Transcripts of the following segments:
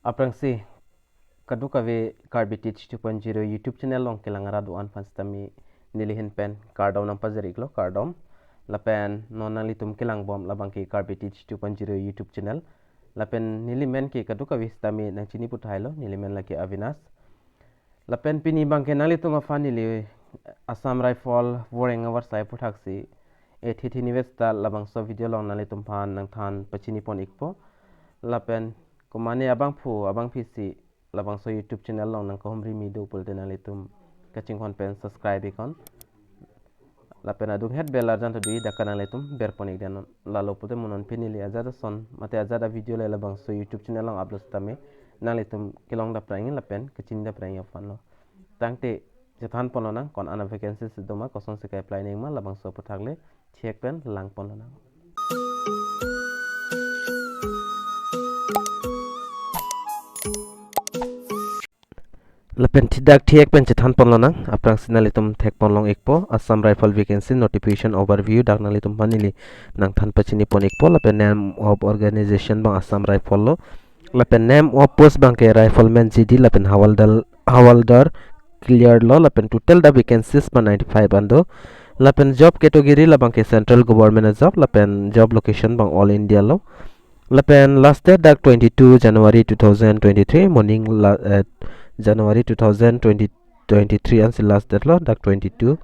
Aprangsi kaduka ve Carbitich 2.0 YouTube channel long kelangara duan fanstami nilihin pen kardom nang pajariklo kardom lapen nonali tum kelang bom labang ki Carbitich 2.0 YouTube channel lapen nilimen ki kaduka ve stami nang chini puthailo nilimen laki Avinas lapen pini bangke nali tum afani li Assam Rifle VORENG AWARSAI PUTHAK e thithi nivesta labangso video long nali tum phan nang than pachini pon ikpo lapen kumane abang pisi labangso YouTube channel long nang kohomri mi do pulte nali tum kaching kon pen subscribe ikon lapen adung het bella janto dui dakana letum berponik dan lalo pulte monon pinili azada son mate azada video le labangso YouTube channel long upload tame nali tum kilong da prangin lapen kaching da prangin fanlo tangte jathan ponona kon ana vacancy sidoma kosong se kai apply ning ma labangso puthakle check pen lang ponona lapen tidak thiek pen chethan ponlona aprang sinali tum thek ponlong ekpo Assam Rifle vacancy notification overview daknali tum panili nang than pachini pon ekpo lapen name of organization bang Assam Rifle lo lapen name of post bang ke rifleman GD lapen Havildar Clerk lo lapen total the vacancies pa 95 ando lapen job category labang ke central government job lapen job location bang all India lo lapen last date dak 22 January 2023 morning January 2023 and last date lo dak 22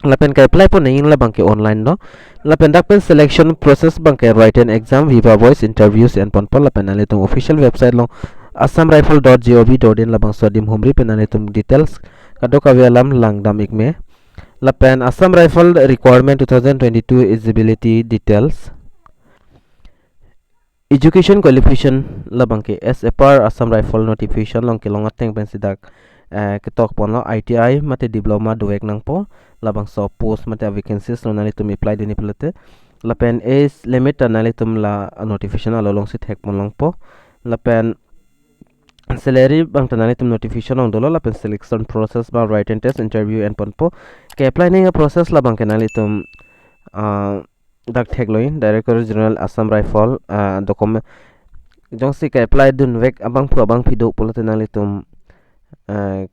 lapen ka apply po nangin labang ke online no lapen dak pen selection process bang ke written exam viva voice interviews and pon lapen alitung official website lo assamrifle.gov.in labang swadim humri pen alitung details kadoka alam lang dam ikme lapen Assam Rifle requirement 2022 eligibility details education qualification labang ke as a par Assam Rifle notification long ke longa teng pen sidak ketok pon lo ITI mate diploma duek nang po labang so post mate vacancies lo nali tum apply dini pelate lapen age limit nali tum la notification alo long sit hek pon long po lapen salary bang tanali tum notification long dolo lapen selection process ba written test interview and pon po ke apply ning process labang ke nali tum dak thek loin director general Assam Rifle document jongsi ka apply dun vek abang phido polate nali tum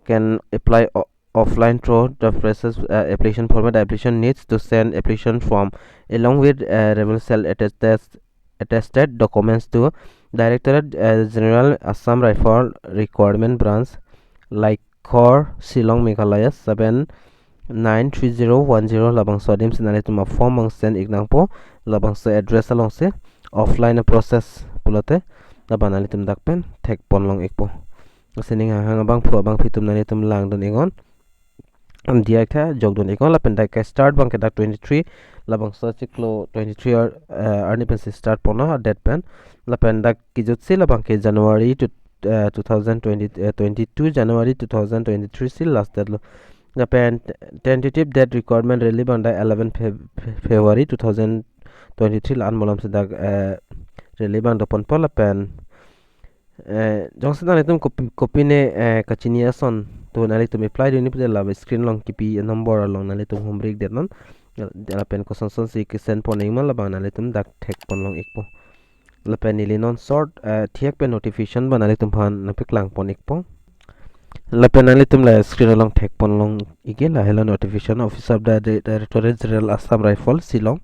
can apply offline through the process application format. Application needs to send application form along with reversal attested documents to Directorate General Assam Rifle Recruitment Branch like Khor Shillong Meghalaya 793010 labangso dim sinali tuma form ang send ignang po labangso address along se offline process pulote labanali tum dakpen thek ponlong ikpo sining hang bang phu bang phitum nani tum lang don ingon dia tha jog don ikon lapen dak start bang ke dak 23 labang so chiklo 23 arni pen start pona dead pen lapen dak kijut se labang ke January to 22 January 2023 sil last date lo lapen tentative date requirement really bang dak 11 February 2023 lan molam se dak really bang do pon pola pen jongsen nali tum copy ne kachini ason to nali tum apply dini pute la screen long kipi number along nali tum home break denon la pen ko son si kisen pon ing mal ba nali tum dak thek pon long ikpo la pen nili non sort thiek pe notification ba nali tum phan na piklang pon ikpo la pen nali tum la screen long thek pon long ige la hela notification office of the Directorate General Assam Rifle Shillong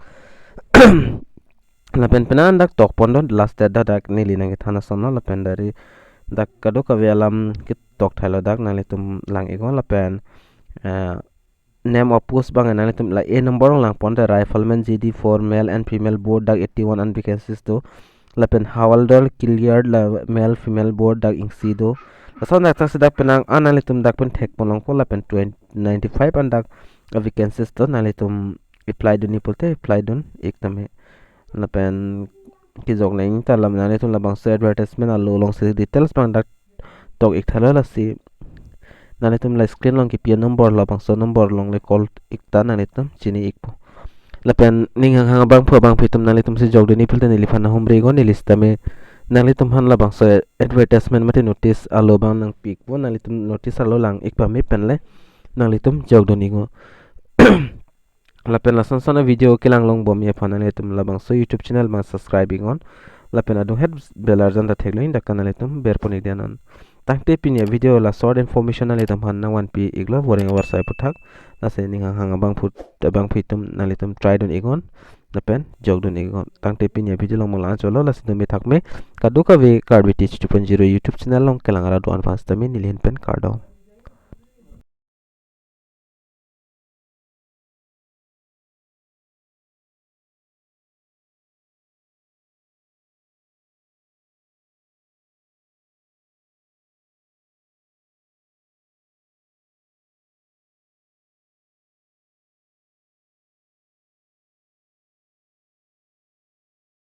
lapen penan dak tok pondon last date dak nili nang thana sonno lapen dari dak kado ka velam kit tok thalo dak nali tum lang igon lapen name of post bang nali tum la a number lang ponda rifleman GD for male and female board dak 81 and vacancies to lapen Havildar Clerk la male female board dak ingsi do son dak dak penang anali tum dak pen thek ponong ko lapen 95 and dak vacancies to nali tum apply dun ipulte apply dun ekdame lapen ki jog nang ta lam nani tum labang se advertisement allo long se details bang dak tok ik thala la si nani tum la screen long ki pi number labang so number long le call ikta nani tum chini ikpo lapen ning hang bang phu bang phitum nani tum se jog deni pilte ni lifana hombre go ni lista me nani tum han labang so advertisement mate notice allo bang nang pik bo nani tum notice allo lang ikpa me penle nani tum jog doni go lapen la son video kilang long bom ye phana le tum labang so YouTube channel ma subscribing on lapen adu head belar janda theklo in dakkan aletum berponi dianon tangte pinya video la short information aletum han na 1p iglo voreng warsai puthak na se ning hang bang phut bang phitum nalitum try don igon lapen jogdon igon tangte pinya video long mala cholo la sidum thakme kaduka ve card teach 2.0 youtube channel long kelangara do advance tamin nilhen pen kardom